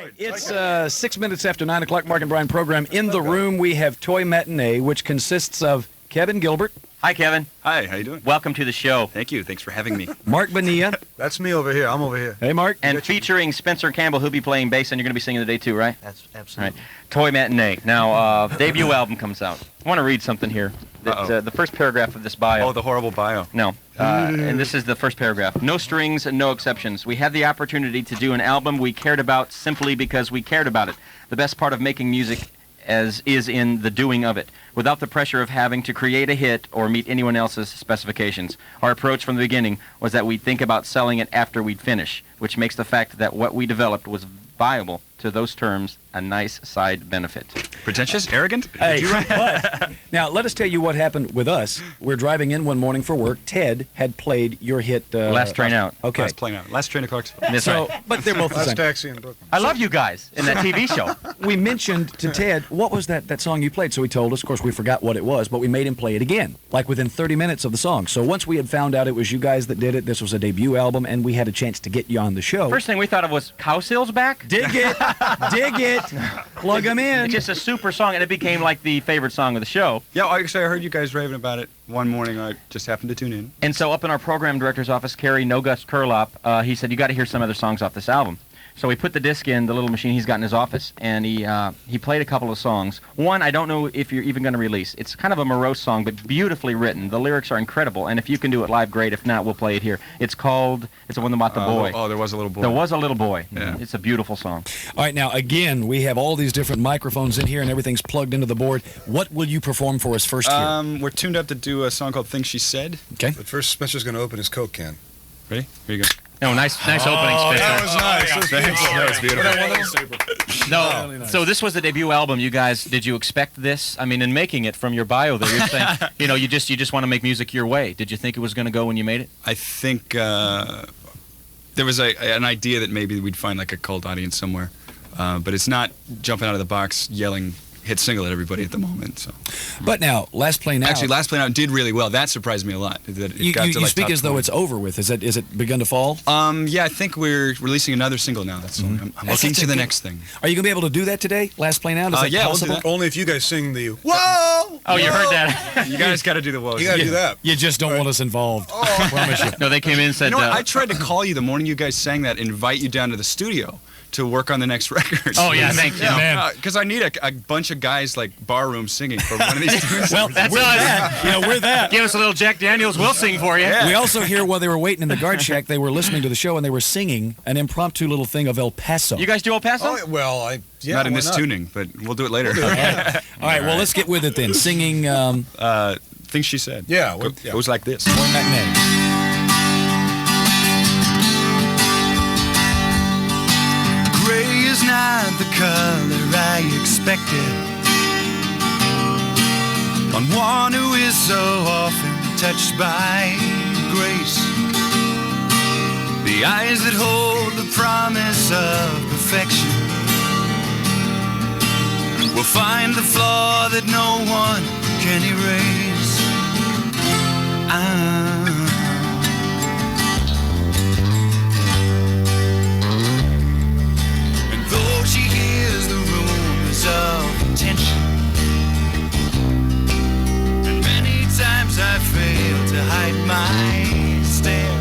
right, it's 6 minutes after 9 o'clock, Marc and Brian program. In the room, we have Toy Matinee, which consists of Kevin Gilbert. Hi, Kevin. Hi, how you doing? Welcome to the show. Thank you. Thanks for having me. Marc Bonilla. That's me over here. I'm over here. Hey, Marc. And featuring Spencer Campbell, who'll be playing bass, and you're going to be singing today too, right? That's absolutely. Right. Toy Matinee. Now, debut album comes out. I want to read something here. The first paragraph of this bio. Oh, the horrible bio. No. And this is the first paragraph. No strings and no exceptions. We had the opportunity to do an album we cared about simply because we cared about it. The best part of making music as is in the doing of it, without the pressure of having to create a hit or meet anyone else's specifications. Our approach from the beginning was that we'd think about selling it after we'd finish, which makes the fact that what we developed was viable to those terms a nice side benefit. Pretentious? Arrogant? Hey, but, now, let us tell you what happened with us. We're driving in one morning for work. Ted had played your hit... Last Train Out. Okay. Last Train to Clarksville. That's So, right. but they're both the Last same. taxi in Brooklyn. I love you guys in that TV show. We mentioned to Ted, what was that song you played? So he told us. Of course, we forgot what it was, but we made him play it again, like within 30 minutes of the song. So once we had found out it was you guys that did it, this was a debut album, and we had a chance to get you on the show. First thing we thought of was Cow Sills back. Dig it. Dig it. Plug them in. It's just a super song, and it became like the favorite song of the show. Yeah, actually, I heard you guys raving about it one morning. I just happened to tune in. And so up in our program director's office, Kerry No Gus Kurlop, he said, you got to hear some other songs off this album. So we put the disc in the little machine he's got in his office, and he played a couple of songs. One, I don't know if you're even going to release. It's kind of a morose song, but beautifully written. The lyrics are incredible, and if you can do it live, great. If not, we'll play it here. It's the one about the boy. Oh, There Was a Little Boy. There Was a Little Boy. Yeah. It's a beautiful song. All right, now, again, we have all these different microphones in here, and everything's plugged into the board. What will you perform for us first here? We're tuned up to do a song called Things She Said. Okay. But first, Spencer's going to open his Coke can. Ready? Here you go. No, nice opening, Spencer. That was nice. That was beautiful. No, Really nice. so this was the debut album. You guys, did you expect this? I mean, in making it from your bio there, you're saying, you just want to make music your way. Did you think it was going to go when you made it? I think there was an idea that maybe we'd find like a cult audience somewhere. But it's not jumping out of the box yelling hit single at everybody at the moment. So, But now, Last Plane Out. actually, Last Plane Out did really well. That surprised me a lot. That it You got to, like, speak top as though 20. it's over with. Is it begun to fall? Yeah, I think we're releasing another single now. That's I'm That's looking such to a the good- next thing. Are you going to be able to do that today? Last Plane Out? Is that yeah, we'll do possible? that. Only if you guys sing the... Whoa! Oh, you heard that? You guys got to do the woes. You got to do that. You just don't want us involved. I promise you. No, they came in and said, You know what? I tried to call you the morning you guys sang that, invite you down to the studio to work on the next record. oh, yeah, thank you. Man. Because I need a bunch of guys like barroom singing for one of these tunes. Well, That's we're us. that. You know, we're that. Give us a little Jack Daniels, we'll sing for you. Yeah. We also hear while they were waiting in the guard shack, they were listening to the show and they were singing an impromptu little thing of El Paso. You guys do El Paso? Oh, well, yeah, not in why this tuning, but we'll do it later. All right, well, let's get with it then. Singing Things She Said. Yeah, It was like this. Toy Matinee. Gray is not the color I expected on one who is so often touched by grace. The eyes that hold the promise of perfection will find the flaw that no one can erase. And though she hears the rumors of intention, and many times I fail to hide my stare,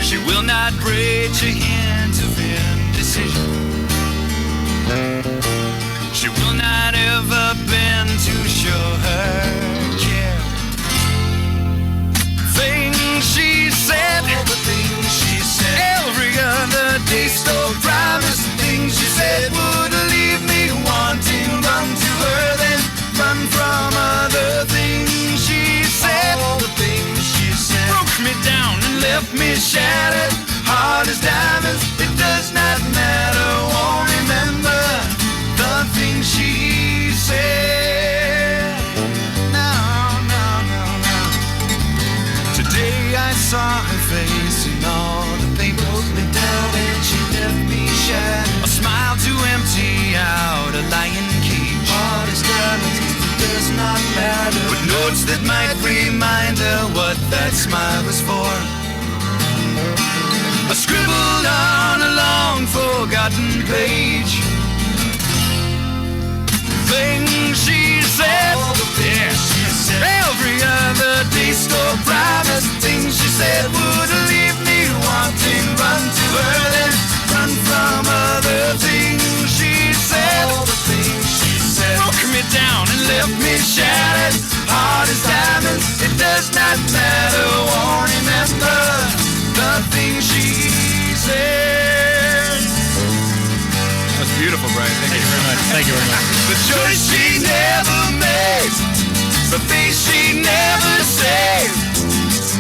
she will not break a hint of indecision. She will not ever bend to show her care. Things she said, all the things she said, every other day stole promise. Things she said would leave me wanting. Run to her, then run from other things she said. All the things she said broke me down and left me shattered. Hard as diamonds, it does not matter. Won't remember the things she said. No, no, no, no. Today I saw her face in all the paper. Broke me down and she left me shattered. A smile to empty out a lion cage. Hard as diamonds, it does not matter. But notes that might remind her what that smile was for. I scribbled on a long forgotten Thank you very much. The choice she never made, the things she never said.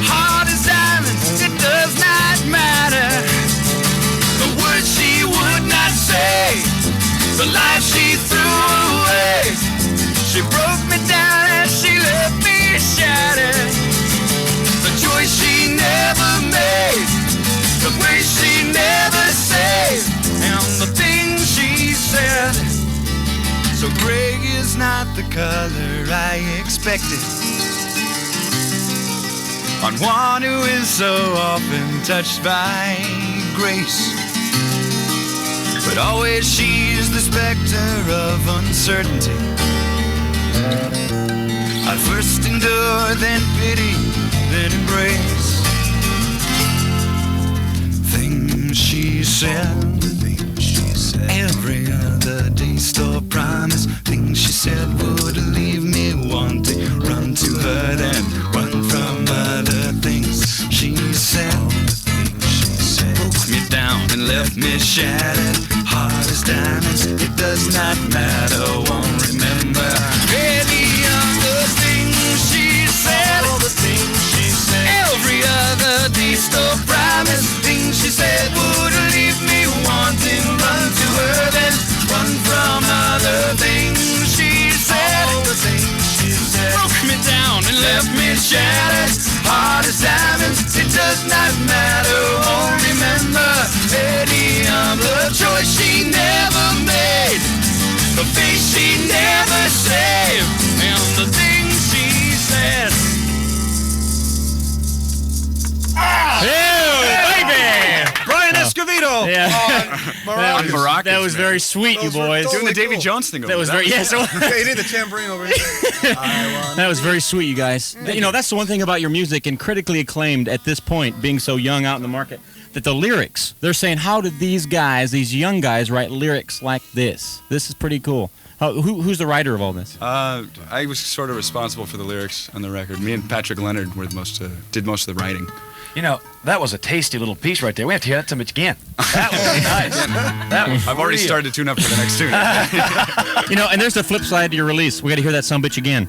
Hard as diamonds, it does not matter. The words she would not say, the life she threw away. She broke me down and she left me shattered. The choice she never made, the way she never said, and the things she said. So gray is not the color I expected on one who is so often touched by grace. But always she's the specter of uncertainty. I first endure, then pity, then embrace. Things she said, every other day store promise. Things she said would leave me wanting. Run to her, then run from other things she said. Broke me down and left me shattered. Hard as diamonds, it does not matter. Won't remember any other thing she said. All the things she said. Every other day store promise. Things she said would leave me wanting. Run to her, then run from other things she said. All the things she said. Broke me down and left me shattered. Hard as diamonds, it does not matter. Won't remember any other choice she never made, the face she never said, and the things she said. Brian Escovedo. Yeah. On Maracas, That was man. very sweet, you boys. Those Doing the Totally Davy cool. Jones thing over That was there. very, yes. Yeah, you need the tambourine over here. That was very sweet, you guys. You know, that's the one thing about your music, and critically acclaimed at this point, being so young out in the market, that the lyrics, they're saying, how did these guys, these young guys, write lyrics like this? This is pretty cool. Who's the writer of all this? I was sort of responsible for the lyrics on the record. Me and Patrick Leonard were did most of the writing. You know, that was a tasty little piece right there. We have to hear that some again. That was nice. That was I've already real. started to tune up for the next tune. You know, and there's the flip side to your release. We got to hear that sumbitch again.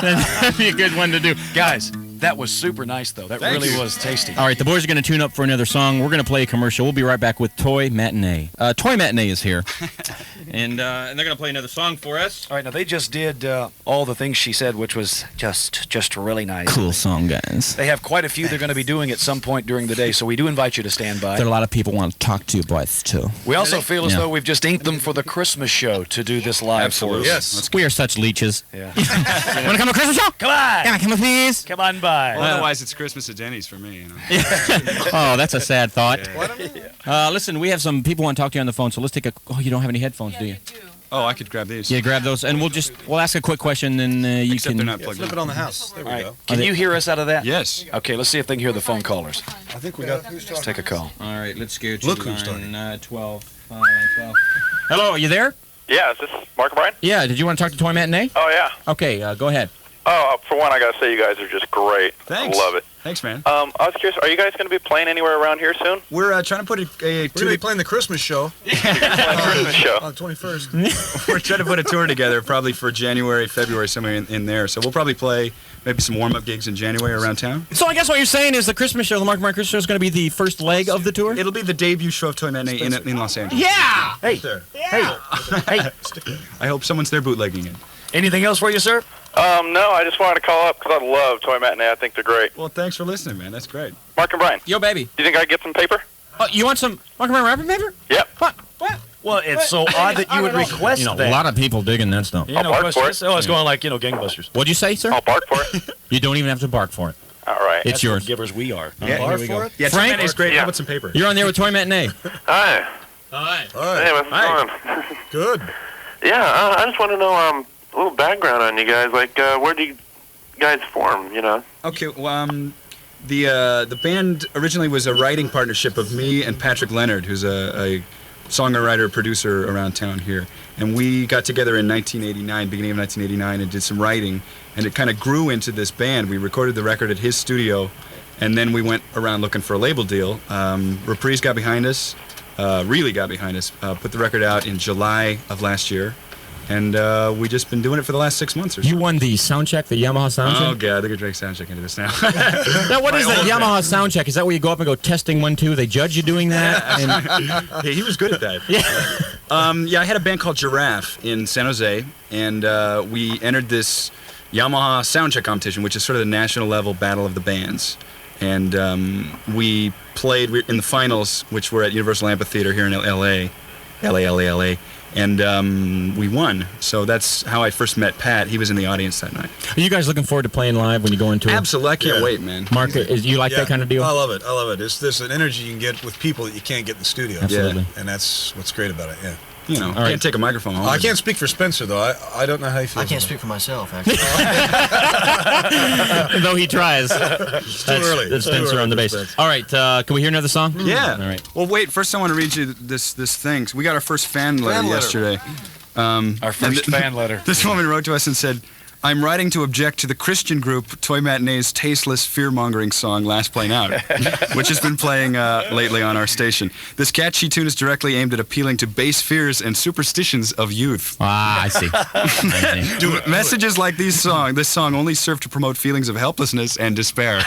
That'd be a good one to do. Guys, that was super nice, though. That Thank really you. was tasty. All right, the boys are going to tune up for another song. We're going to play a commercial. We'll be right back with Toy Matinee. Toy Matinee is here, and they're going to play another song for us. All right, now they just did all the things she said, which was just really nice. Cool song, guys. They have quite a few they're going to be doing at some point during the day, so we do invite you to stand by. There are a lot of people want to talk to you boys, too. We also feel as Yeah. though we've just inked them for the Christmas show to do this live Absolutely. for us. Yes. We are such leeches. Yeah. Want to come to Christmas show? Come on! Yeah, come with me, please. Come on by. Well, otherwise, it's Christmas at Denny's for me. You know. Oh, that's a sad thought. Listen, we have some people want to talk to you on the phone, so let's take a... Oh, you don't have any headphones, do you? Oh, I could grab these. Yeah, grab those, and we'll ask a quick question, and you Except can... they're not plugged Flip in. it on the house. There we All right. go. Can you hear us out of that? Yes. Okay, let's see if they can hear the phone callers. I think we got. Let's take a call. All right, let's go to Look who's line 12. Line 12. Hello, are you there? Yeah, is this Marc and Brian? Yeah, did you want to talk to Toy Matinee? Oh, yeah. Okay, go ahead. Oh, for one, I got to say you guys are just great. Thanks. I love it. Thanks, man. I was curious, are you guys going to be playing anywhere around here soon? We're trying to put a We're going to be playing the Christmas show Christmas show. on the 21st. we're trying to put a tour together, probably for January, February, somewhere in there. So we'll probably play maybe some warm-up gigs in January around town. So I guess what you're saying is the Christmas show, the Mark Christmas show, is going to be the first leg of the tour? It'll be the debut show of Toy Matinee in Los Angeles. Yeah! Hey, There. I hope someone's there bootlegging it. anything else for you, sir? No, I just wanted to call up because I love Toy Matinee. I think they're great. Well, thanks for listening, man. That's great. Marc and Brian, Yo, baby. do you think I could get some paper? Oh, you want some Mark wrapping paper? Yep. What? Well, it's so odd that you would request You know, that. a lot of people digging that stuff. You know, I'll bark for questions? Oh, it's going like, gangbusters. What'd you say, sir? I'll bark for it. You don't even have to bark for it. All right. It's yours. Givers we are. Yeah, Bar here we for go. it? Yeah, Frank? Toy Matinee's great. Yeah. How about some paper? You're on there with Toy Matinee. Hi. Hi. All Hey, right. what's going on? Good. Yeah, I just want to know a little background on you guys. Like, where do you guys form, you know? Okay, well, the band originally was a writing partnership of me and Patrick Leonard, who's a songwriter, producer around town here. And we got together in 1989, beginning of 1989, and did some writing. And it kind of grew into this band. We recorded the record at his studio, and then we went around looking for a label deal. Reprise got behind us. really got behind us. Put the record out in July of last year. And we just been doing it for the last 6 months or so. You won the Soundcheck, the Yamaha Soundcheck? Oh, God, they're going to drag Soundcheck into this now. Now, what is the Yamaha Soundcheck? Is that where you go up and go testing 1, 2? They judge you doing that? And... Hey, he was good at that. Yeah. I had a band called Giraffe in San Jose, and we entered this Yamaha Soundcheck competition, which is sort of the national level battle of the bands. And we played in the finals, which were at Universal Amphitheater here in LA. And we won. So that's how I first met Pat. He was in the audience that night. Are you guys looking forward to playing live when you go into it? Absolutely. I can't wait, man. Marc, you like that kind of deal? I love it. There's an energy you can get with people that you can't get in the studio. Absolutely. And that's what's great about it, yeah. You know, right. Can't take a microphone home. I can't speak for Spencer, though. I don't know how he feels. I can't speak for myself, actually. Though he tries. It's too early. That's Spencer on the bass. All right, can we hear another song? Yeah. All right. Well, wait. First, I want to read you this thing. So we got our first fan letter yesterday. Our first fan letter. This woman wrote to us and said, I'm writing to object to the Christian group Toy Matinee's tasteless, fear-mongering song, Last Plane Out, which has been playing lately on our station. This catchy tune is directly aimed at appealing to base fears and superstitions of youth. Ah, I see. Messages like this song only serve to promote feelings of helplessness and despair.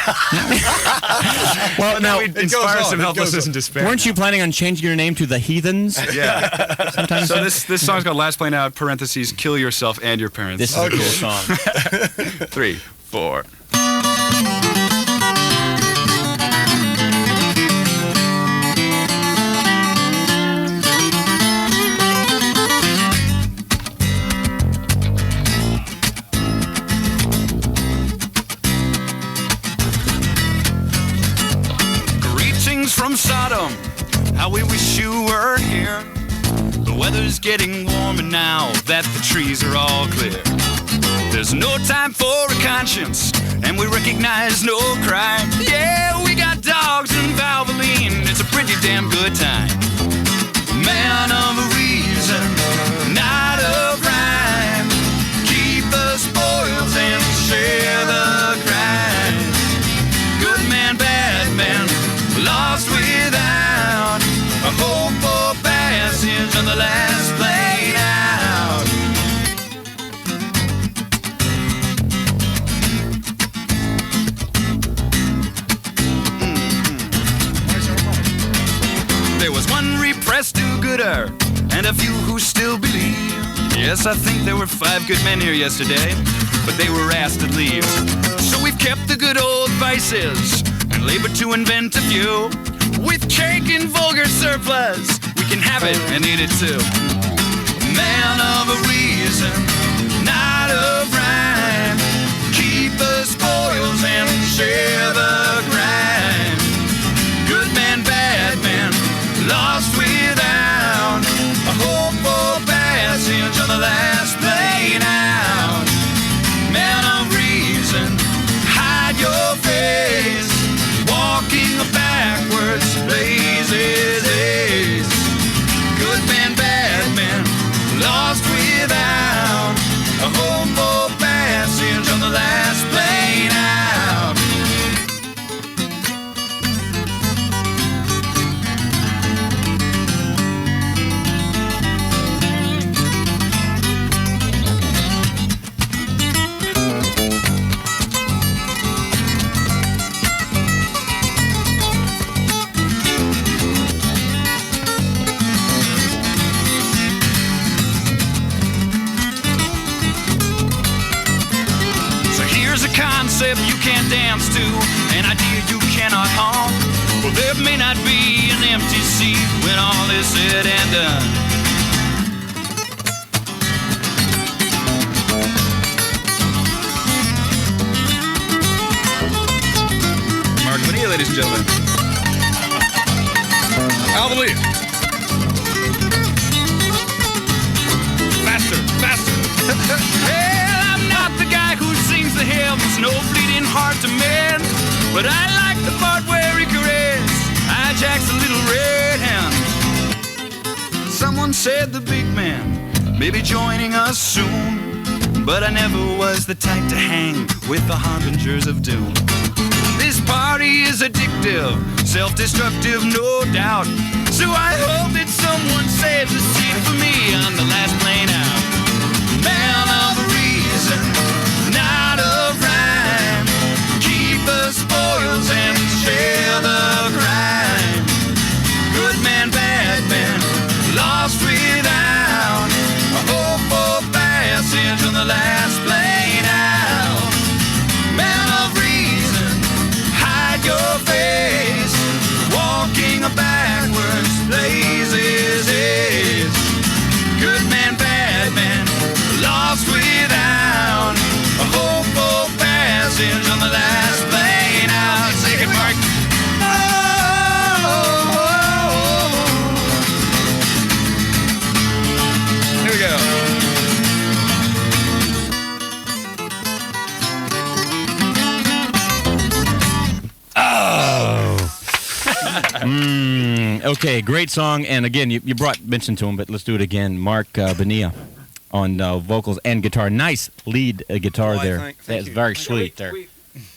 Well, now, it inspires some helplessness and despair. Weren't you planning on changing your name to the Heathens? Yeah. Sometimes. So this song's called Last Plane Out, parentheses, kill yourself and your parents. This is a cool song. 3, 4. Greetings from Sodom, how we wish you were here. The weather's getting warmer now that the trees are all clear. There's no time for a conscience, and we recognize no crime. Yeah, we got dogs and Valvoline, it's a pretty damn good time. Man of reason, not of rhyme. Keep the spoils and share the crime. Good man, bad man, lost without a hope for passage on the last plane out. There was one repressed do-gooder and a few who still believe. Yes, I think there were 5 good men here yesterday, but they were asked to leave. So we've kept the good old vices and labored to invent a few. With cake and vulgar surplus, we can have it and eat it too. Man of a reason, not of rhyme. Keep the spoils and share the crime. Good man, bad man, lost without a hope for passage on the last plane out. Man of reason, hide your face. Walking backwards, lazy days. Good man, bad man, lost without a hope for passage on the last plane out. Concept you can't dance to, an idea you cannot harm. Well, there may not be an empty seat when all is said and done. Marc, Bonilla, ladies and gentlemen. Hallelujah. Faster, faster. Hey! The guy who sings the hymns, no bleeding heart to mend. But I like the part where he caress hijacks a little red hand. Someone said the big man may be joining us soon, but I never was the type to hang with the harbingers of doom. This This party is addictive, self-destructive, no doubt. So I hope that someone saves a seat for me on the last plane out. Man of reason, not of rhyme. Keep the spoils and share the crime. Good man, bad man, lost without a hope for passage on the last plane out. Man of reason, hide your face. Walking a backwards places is. Good man, bad man, lost without a hope for passage on the last plane out. Sing it, Mark. Here we go. Okay, great song. And again, you mentioned to him, but let's do it again. Marc Bonilla on vocals and guitar. Nice lead guitar there. Thank That's you. very sweet there.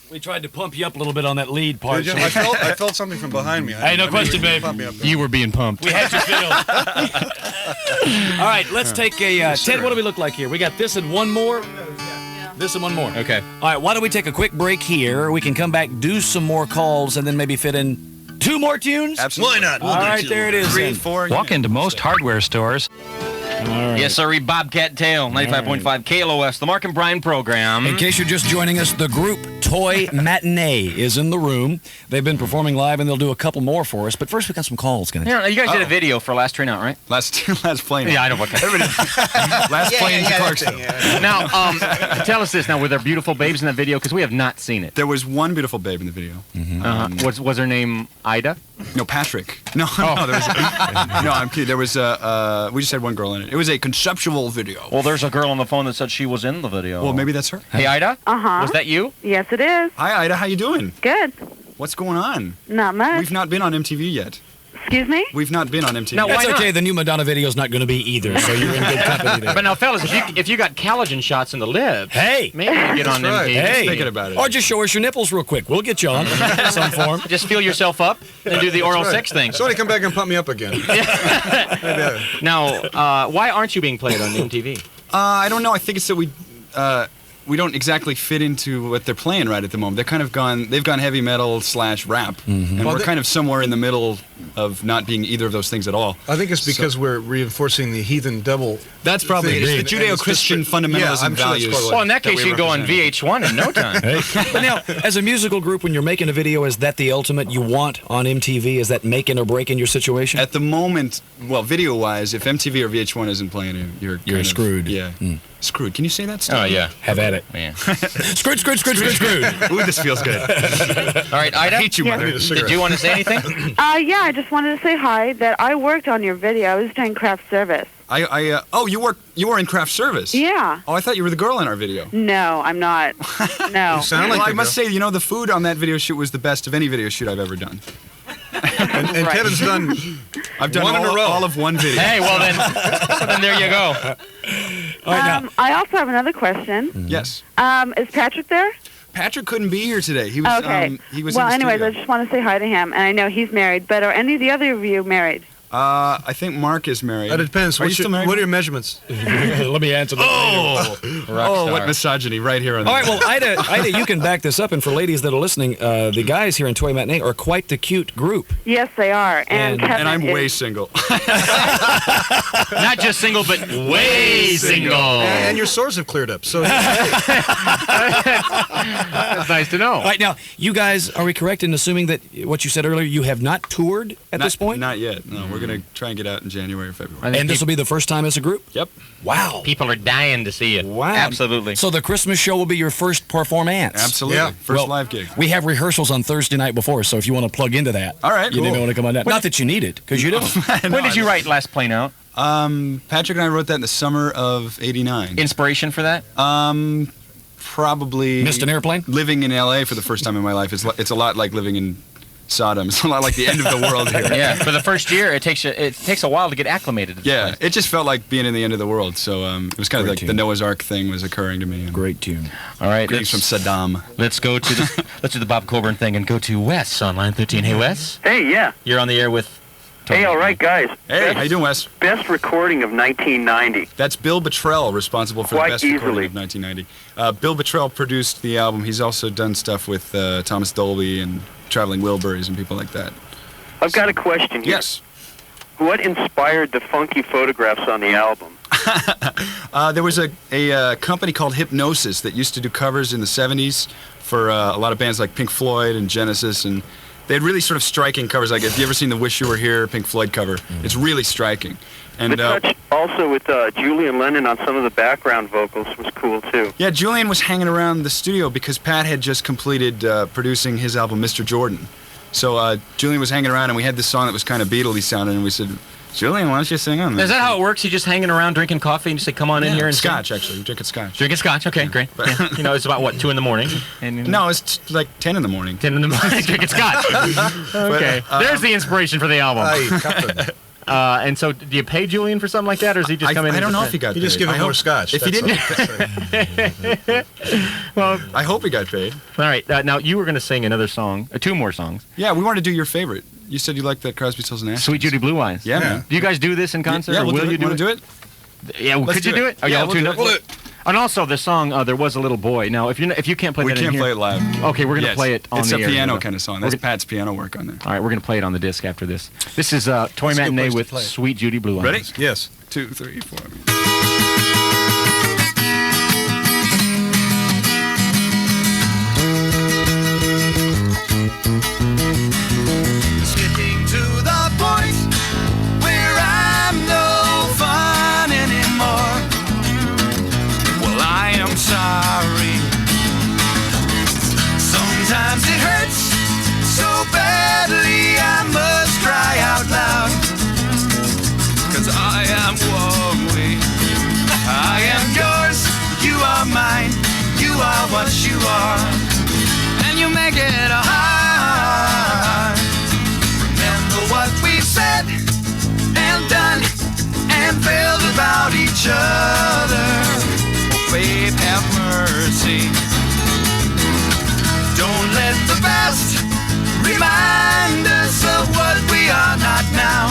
We tried to pump you up a little bit on that lead part. Did you? I felt something from behind me. Hey, no question, babe. You were being pumped. We had you feel. All right, let's take a... Ted, what do we look like here? We got this and one more? This and one more. Okay. All right, why don't we take a quick break here? We can come back, do some more calls, and then maybe fit in 2 more tunes? Absolutely. Why not? All right, there it is. 3, then. 4. Walk into most hardware stores. All right. Yes, sir. Bobcat Tail, 95.5 KLOS, the Mark and Brian program. In case you're just joining us, the group Toy Matinee is in the room. They've been performing live, and they'll do a couple more for us. But first, we got some calls, guys. Yeah, you guys did a video for Last Train Out, right? Last plane. Yeah, I know what kind. Last plane to Clarksville. Now, tell us this. Now, were there beautiful babes in that video? Because we have not seen it. There was one beautiful babe in the video. Was her name Ida? No, Patrick. No, there was. No, I'm kidding. There was we just had one girl in it. It was a conceptual video. Well, there's a girl on the phone that said she was in the video. Well, maybe that's her. Hey, Ida? Uh-huh. Was that you? Yes, it is. Hi, Ida. How you doing? Good. What's going on? Not much. We've not been on MTV yet. Excuse me? We've not been on MTV. Now, That's why okay. not? The new Madonna video's not going to be either, so you're in good company there. But now, fellas, if you got collagen shots in the lips, Hey! maybe you get on them. right. Hey! Thinking about it. Or just show us your nipples real quick. We'll get you on some form. Just feel yourself up and do the oral sex thing. Somebody come back and pump me up again. Now, why aren't you being played on MTV? I don't know. I think it's that we don't exactly fit into what they're playing right at the moment. They've gone heavy metal / rap, and Well, we're kind of somewhere in the middle of not being either of those things at all. I think it's because we're reinforcing the heathen devil. That's probably thing. it. It's the And Judeo-Christian just- fundamentalism yeah, I'm sure that's values. part of Well, in that that case, we you go on represent. VH1 in no time. But now, as a musical group, when you're making a video, is that the ultimate you want on MTV? Is that making or breaking your situation? At the moment, well, video-wise, if MTV or VH1 isn't playing it, you're kind of- screwed. Yeah, screwed. Can you say that? Steve? Oh, yeah. Have at it. Yeah. Screwed. Ooh, this feels good. All right, Ida, I hate you, Yes. mother. did you want to say anything? Yeah, I just wanted to say hi, that I worked on your video. I was doing craft service. Oh, you were in craft service. Yeah. Oh, I thought you were the girl in our video. No, I'm not. No. Sound Well, like I must say, the food on that video shoot was the best of any video shoot I've ever done. And Right. Kevin's done. I've done One in a row. all of one video. Hey, well then there you go. All right, now. I also have another question. Yes. Is Patrick there? Patrick couldn't be here today. He was. Okay. He was. Well, in the anyways, I studio. just want to say hi to him, and I know he's married, but are any of the other of you married? I think Marc is married. That depends. Are you What's still married? what are your measurements? Let me answer that. Oh, what misogyny right here on the. All right, well, Ida, you can back this up. And for ladies that are listening, the guys here in Toy Matinee are quite the cute group. Yes, they are. And Kevin And I'm is, way single. Not just single, but way single. And your sores have cleared up. So That's nice to know. All right, now, you guys, are we correct in assuming that what you said earlier, you have not toured at this point? Not yet. No, we're gonna try and get out in January or February. And this will be the first time as a group? Yep. Wow. People are dying to see it. Wow. Absolutely. So the Christmas show will be your first performance? Absolutely. Yeah. First Well, live gig. We have rehearsals on Thursday night before, so if you want to plug into that, All right. you Cool. may want to come on that. Not that you need it, because you don't. When did you write Last Plane Out? Patrick and I wrote that in the summer of '89. Inspiration for that? Probably Missed an airplane? living in LA for the first time in my life. It's a lot like living in Sodom. It's a lot like the end of the world here. Yeah, for the first year, it takes a while to get acclimated to this Yeah, place. it just felt like being in the end of the world. So it was kind of Great like tune. the Noah's Ark thing was occurring to me. Great tune. All right, Greetings from Saddam. let's go to let's do the Bob Colburn thing and go to Wes on line 13. Hey, Wes, Hey, yeah. you're on the air with. Hey, all right, guys. Hey, how you doing, Wes? Best recording of 1990. That's Bill Bottrell, responsible for Quite the best recording easily. of 1990. Bill Bottrell produced the album. He's also done stuff with Thomas Dolby and Traveling Wilburys and people like that. I've got a question here. Yes. What inspired the funky photographs on the album? There was a company called Hypnosis that used to do covers in the 70s for a lot of bands like Pink Floyd and Genesis, and they had really sort of striking covers. Like, if you ever seen the Wish You Were Here Pink Floyd cover, it's really striking. And The touch also with Julian Lennon on some of the background vocals was cool, too. yeah, Julian was hanging around the studio because Pat had just completed producing his album Mr. Jordan. So Julian was hanging around, and we had this song that was kind of Beatles-y sounding, and we said, Julian, why don't you sing on this? Is that how it works? You just hanging around drinking coffee and you say, "Come on in here and sing?" Scotch, actually. We're drinking scotch. Drinking scotch. Okay, great. Yeah. You know, it's about what 2 in the morning. And No, it's like 10 in the morning. 10 in the morning drinking scotch. Okay, there's the inspiration for the album. Hey, Captain. And so, do you pay Julian for something like that, or does he just come in? I and don't know just- if he got You paid. just give him I more hope- scotch. If he That's didn't, Well, I hope he got paid. all right. Now you were going to sing another song, 2 more songs. Yeah, we want to do your favorite. You said you liked that Crosby, Stills and Nash. Sweet Judy Blue Eyes. Yeah, Yeah. man. Do you guys do this in concert? Yeah, or we'll will do you it. do Want to do it? Yeah, well, Let's could you do do it. it? Are Yeah, y'all we'll tuned do up? it. We'll do it. And also the song "There Was a Little Boy." Now, if you can't play We that in can't here, play it live. okay, we're gonna Yes. play it on It's the a air. piano kind of song. That's We're Pat's piano work on there. All right, we're gonna play it on the disc after this. This is Toy That's a good Matinee place to with play it. Sweet Judy Blue Eyes. Ready? Yes. 2, 3, 4. Skipping to the point where I'm no fun anymore. Well, I am sorry. Sometimes it hurts so badly I must cry out loud. 'Cause I am lonely. I am yours, you are mine. You are what you are, and you make it hard. Remember what we said and done and felt about each other. Oh, babe, have mercy. Don't let the past remind us of what we are not now.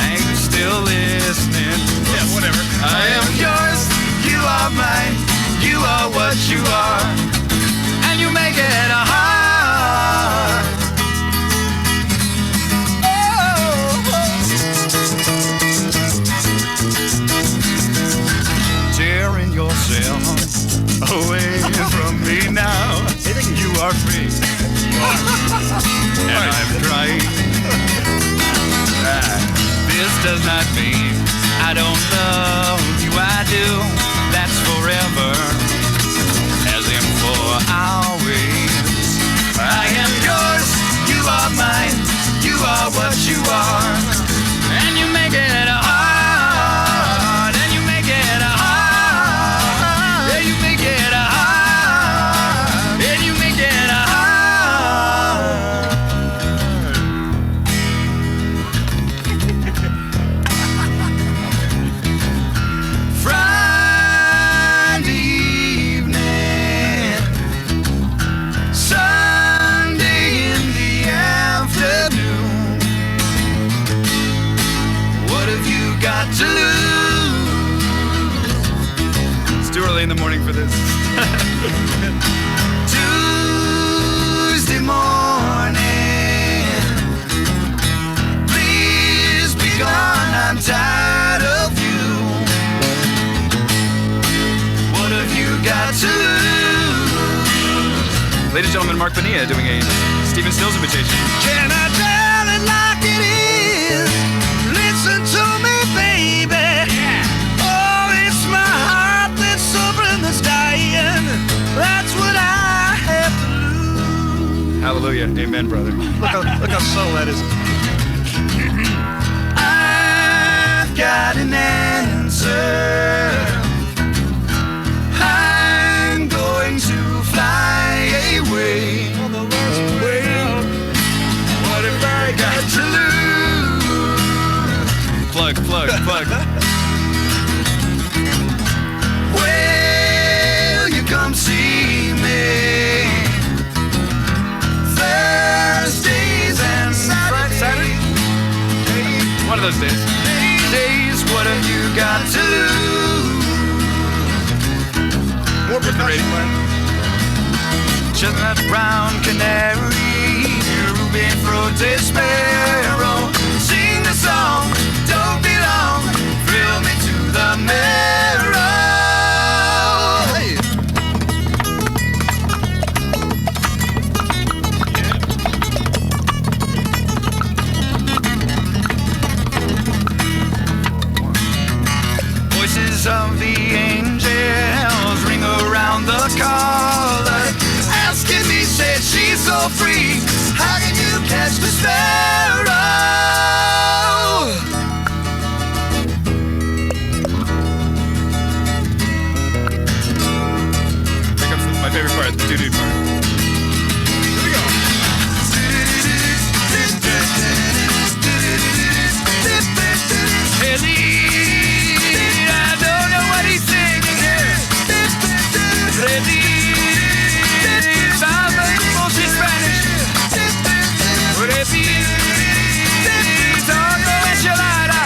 I'm still listening. Yeah, whatever. I am yours, you are mine. You are what you are, and you make it hard. Tearing yourself away from me now. You are free, and I'm crying. This does not mean I don't love you. I do. That's forever, as in for always. I am yours. You are mine. You are what you are, and you make it hard. And you make it hard. Yeah, you make it hard. And you make it hard. Friday evening, Sunday in the afternoon. What have you got to lose? It's too early in the morning for this. Tuesday morning, please be gone. I'm tired of you. What have you got to lose? Ladies and gentlemen, Marc Bonilla doing a Stephen Stills imitation. Can I tell it like it is? Listen to me, baby. Oh, it's my heart that's suffering, that's dying. That's what I have to lose. Hallelujah. Amen, brother. Look how subtle that is. I've got an answer. I'm going to fly away. plug. Well, you come see me Thursdays and Saturdays. One of those days. Days, what have you got to lose? More percussion. Chestnut brown canary, ruby-throated sparrow. Sing the song, don't be long, thrill me to the marrow. Hey. Voices of the angels ring around the collar, asking me, said she's so free, how can you catch the sparrow? Here comes my favorite part, the doo-doo part. Here we go. I don't know what he's singing here. Sounds like bullshit Spanish. Todo enchilada.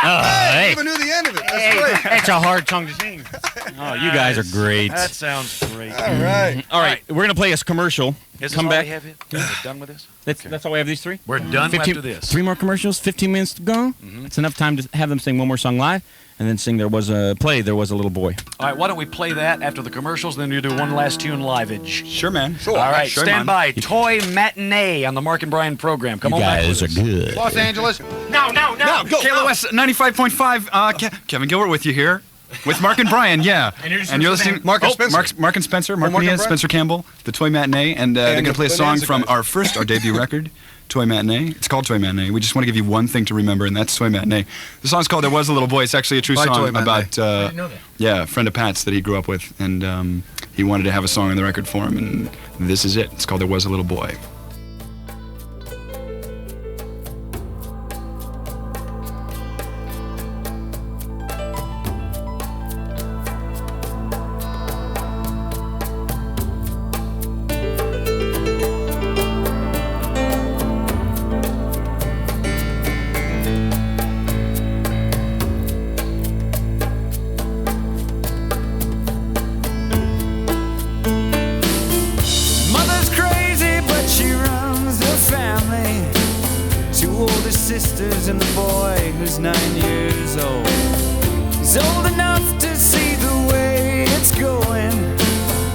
I even knew the end of it. That's great. That's a hard song to sing. Oh, you guys are great. That sounds great. All right. All right, we're gonna play a commercial. Is Come all back. we have it? We're done with this? That's all we have. These three. We're done 15 after this. 3 more commercials. 15 minutes to go. It's enough time to have them sing one more song live, and then sing. There was a little boy. All right, why don't we play that after the commercials, then you do one last tune live-age. Sure, man. All right, Sure, stand man. by. Toy Matinee on the Marc and Brian program. Come on back with us. good. Los Angeles. No, go. KLOS 95.5. Kevin Gilbert with you here. With Marc and Brian, yeah. And you're listening. Marc and Spencer. Marc and Spencer. Marc Marc and Bonilla, Brian? Spencer Campbell, the Toy Matinee, and they're going to play a the song Bonanza from guys. our debut record, Toy Matinee. It's called Toy Matinee. We just want to give you one thing to remember, and that's Toy Matinee. The song's called "There Was a Little Boy." It's actually a true By Toy song Matinee. about a friend of Pat's that he grew up with, and he wanted to have a song on the record for him, and this is it. It's called "There Was a Little Boy." Mother's crazy, but she runs the family. 2 older sisters and the boy who's 9 years old. He's old enough to see the way it's going.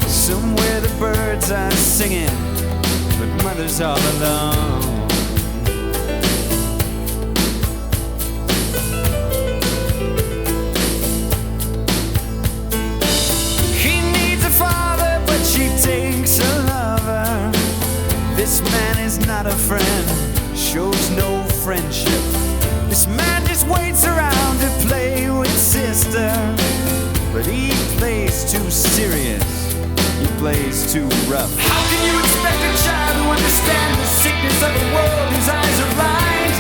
Somewhere the birds are singing, but mother's all alone. He needs a father, but she takes a lover. This man is not a friend, shows no friendship. This man just waits around to play with sister, but he plays too serious, he plays too rough. How can you expect a child to understand the sickness of the world whose eyes are blind?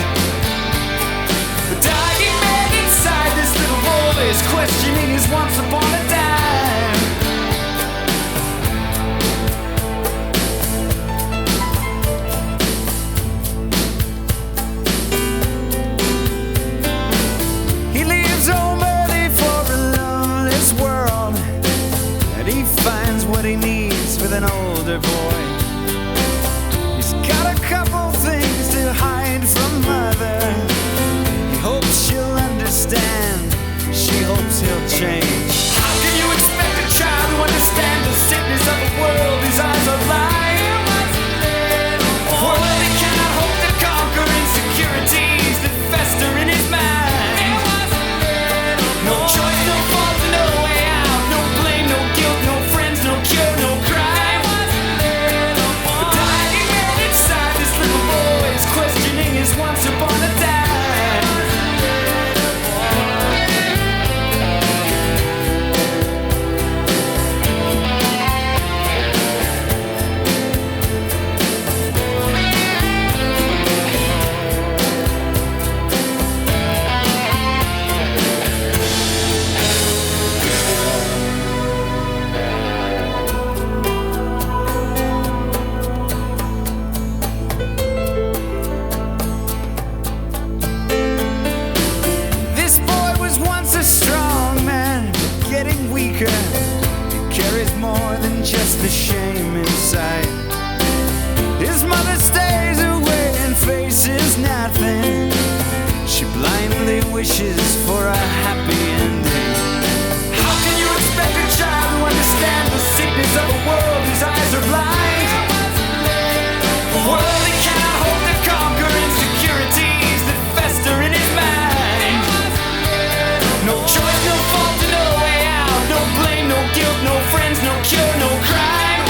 The dying man inside this little boy is questioning his once upon a time. He leaves home early for a loveless world, and he finds what he needs with an older boy. He's got a couple things to hide from mother. He hopes she'll understand, she hopes he'll change. How can you expect a child to understand the sickness of a world whose eyes are blind? Well, he cannot hope to conquer insecurities that fester in his mind. No choice, no fault, no way out. No blame, no guilt, no friends, no cure, no crime. the shame inside. His mother stays away and faces nothing. She blindly wishes for a happy ending. How can you expect a child to understand the sickness of a world whose eyes are blind? A world that cannot hope to conquer insecurities that fester in his mind. No choice, no fault, and no way out. No blame, no guilt, no friends, no cure, no crime.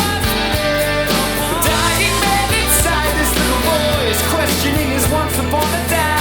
The dying man inside this little boy is questioning his once upon a time.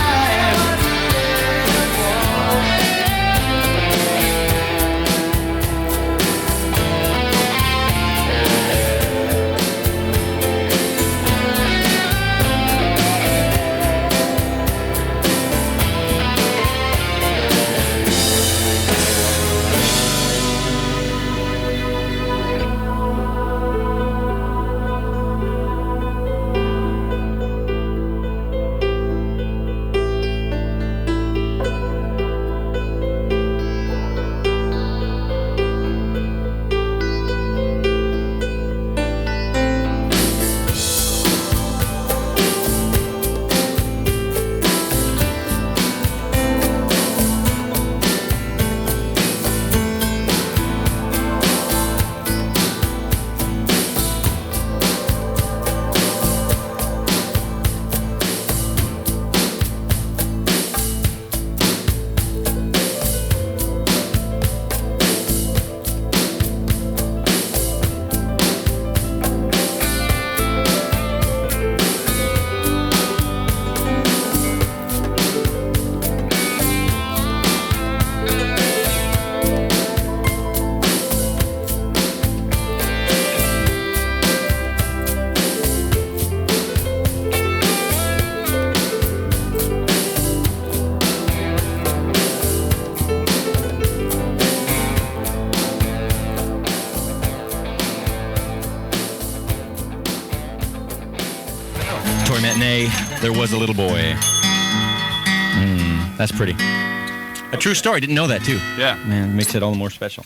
Matinee, there was a little boy. That's pretty. A true story. Didn't know that, too. Yeah. Man, makes it all the more special.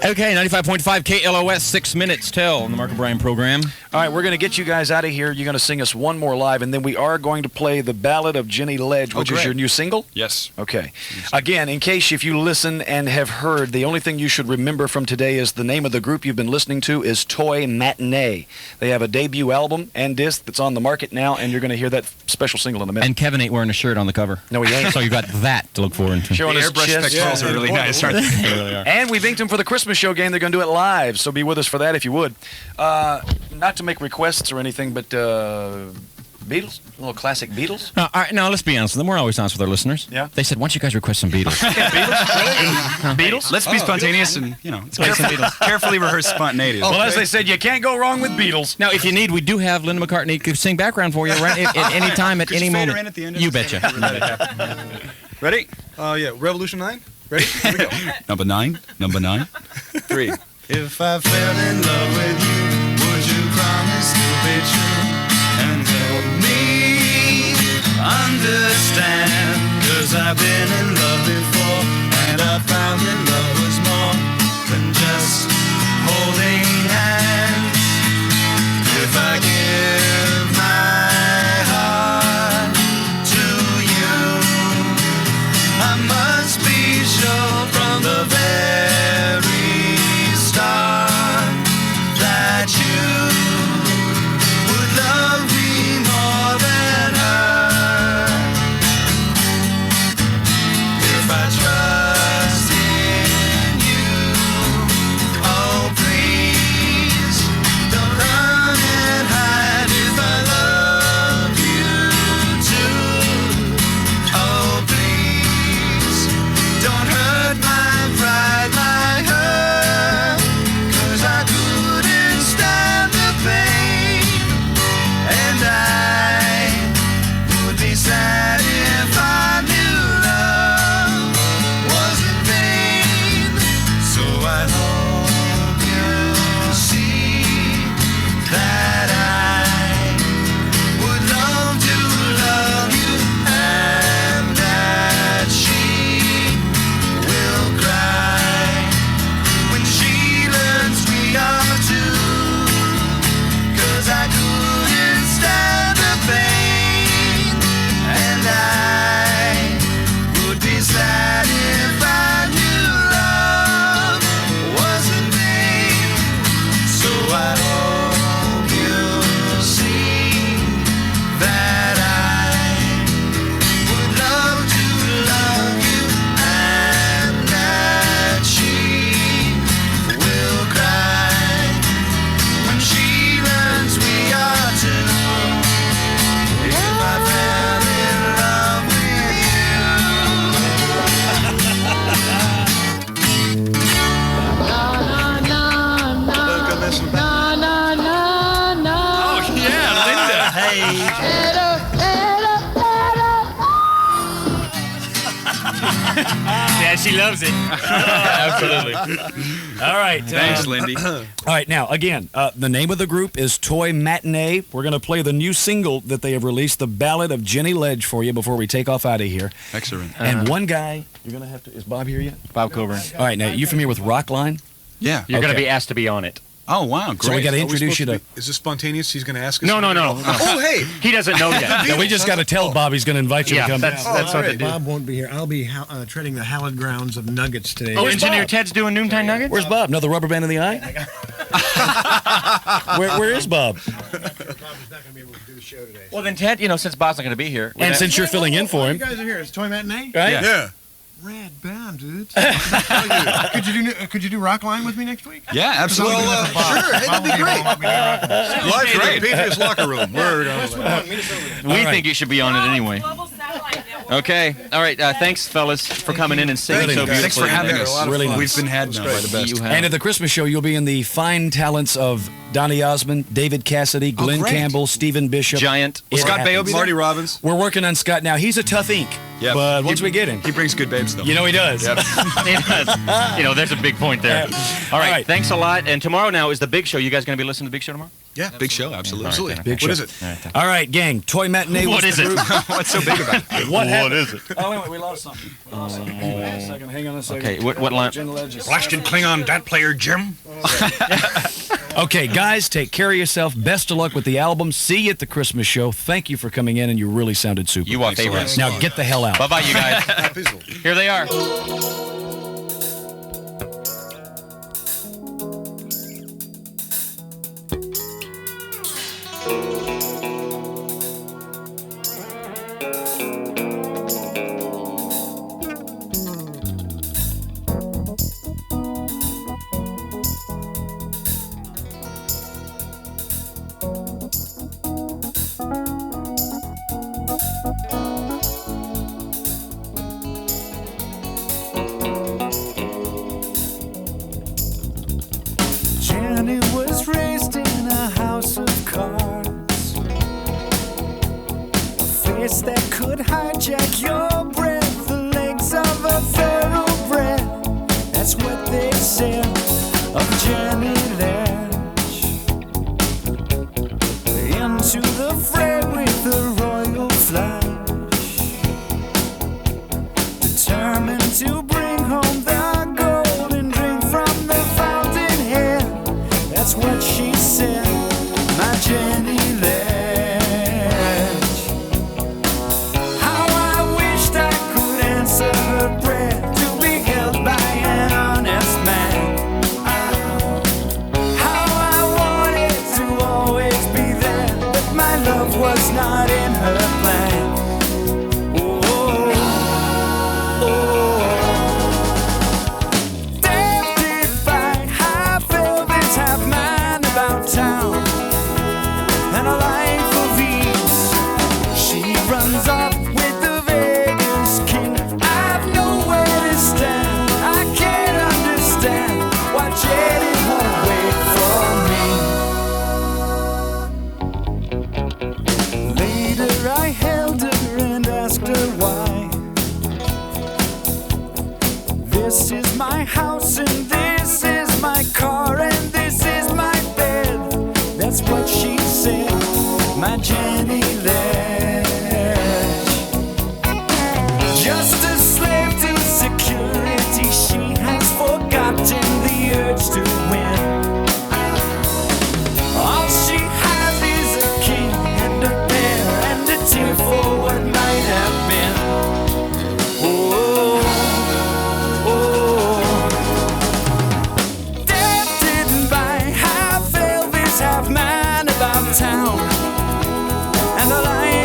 Okay, 95.5 KLOS, 6 minutes till on the Mark O'Brien program. All right, we're going to get you guys out of here. You're going to sing us one more live, and then we are going to play The Ballad of Jenny Ledge, which is your new single? Yes. Okay. Again, in case if you listen and have heard, the only thing you should remember from today is the name of the group you've been listening to is Toy Matinee. They have a debut album and disc that's on the market now, and you're going to hear that special single in a minute. And Kevin ain't wearing a shirt on the cover. No, he ain't. So you got that to look forward to. Showing the his airbrush chest. pectorals are really nice, aren't they? They really are. And we've inked them for the Christmas show game. They're going to do it live, so be with us for that if you would. Not to make requests or anything, but Beatles? A little classic Beatles? All right, now let's be honest with them. We're always honest with our listeners. Yeah. They said, why don't you guys request some Beatles? Beatles? Let's be spontaneous and, it's carefully rehearsed spontaneity. Well, as they said, you can't go wrong with Beatles. Now, if you need, we do have Linda McCartney could sing background for you right at any time, at any moment. In at the end of You this? betcha. Ready? Yeah, Revolution 9. Ready? Here we go. Number 9. 3. If I fell in love with you, would you promise to be true and help me understand? 'Cause I've been in love before, and I found that love was more than just holding hands. If I give my heart to you, I must be sure from the very start that Yeah, she loves it. Absolutely. All right. Thanks, Lindy. All right, now, again, the name of the group is Toy Matinee. We're going to play the new single that they have released, The Ballad of Jenny Ledge, for you before we take off out of here. Excellent. And one guy, you're going to have to, is Bob here yet? Bob Coburn. All right, now, you familiar with Rockline? Yeah. You're going to Okay. be asked to be on it. Oh, wow. Great. So we got to Are we introduce you supposed to... be- Is this spontaneous? He's going to ask us? No. Oh, hey. He doesn't know yet. Yeah, we just got to tell Bob he's going to invite you to come that's down. what they do. Bob won't be here. I'll be treading the hallowed grounds of Nuggets today. Oh, Where's Engineer Bob? Ted's doing noontime nuggets? Where's Bob? Another rubber band in the eye? Where is Bob? Bob's not going to be able to do the show today. Well, then Ted, since Bob's not going to be here. And since you're filling in for You him, guys are here. It's Toy Matinee? right? Yeah. Rad band, dude. Could you do Rockline with me next week? Yeah, absolutely. Well, sure. Hey, that'd be great. Live from the Patriots locker room. We think you should be on it anyway. Okay. All right. Thanks, fellas, for coming in and singing so beautifully. Thanks for having us. Really nice. We've been had now by the best. You have. And at the Christmas show, you'll be in the fine talents of Donny Osmond, David Cassidy, Glenn great. Campbell, Stephen Bishop. Giant. It Scott Baio happens. be there? Marty Robbins. We're working on Scott now. He's a tough ink, Yep. but once we get him, He brings good babes, though. you know he does. Yep. He does. There's a big point there. All right. Thanks a lot. And tomorrow now is the big show. You guys going to be listening to the big show tomorrow? Yeah. Big show, absolutely. Absolutely. Big What show. is it? All right, gang. Toy Matinee. What was is the it? group. What's so big about it? What happened? is it? Oh, wait, we lost something. Hang on a second. Hang on a second. Okay, what line? Blasted Klingon, that player, Jim. Okay, guys, take care of yourself. Best of luck with the album. See you at the Christmas show. Thank you for coming in, and you really sounded super. You are favorites. Now get the hell out. Bye-bye, you guys. Here they are. Jenny was raised in a house of cards, a face that could hijack your breath, the legs of a thoroughbred. That's what they said of Jenny Ledge. Into the fray with the royal flash, determined to bring home the golden drink from the fountainhead. That's what she said, my Jenny Ledge. How I wished I could answer her prayer to be held by an honest man. How I wanted to always be there, but my love was not in her plan. Town and a life of ease. She runs off with the Vegas king. I've nowhere to stand. I can't understand why Jenny won't wait for me. Later I held her and asked her why. This is my house and this is my car and this is my bed. That's what she said, my Jenny Ledge. Just a slave to security, she has forgotten the urge to win. All she has is a king and a bear and a tear for what might have been. Oh, death didn't buy half Elvis, half man about town, and the lion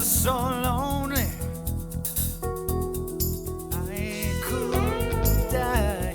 so lonely I could die.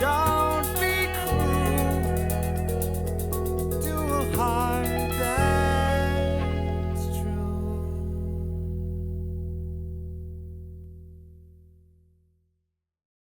Don't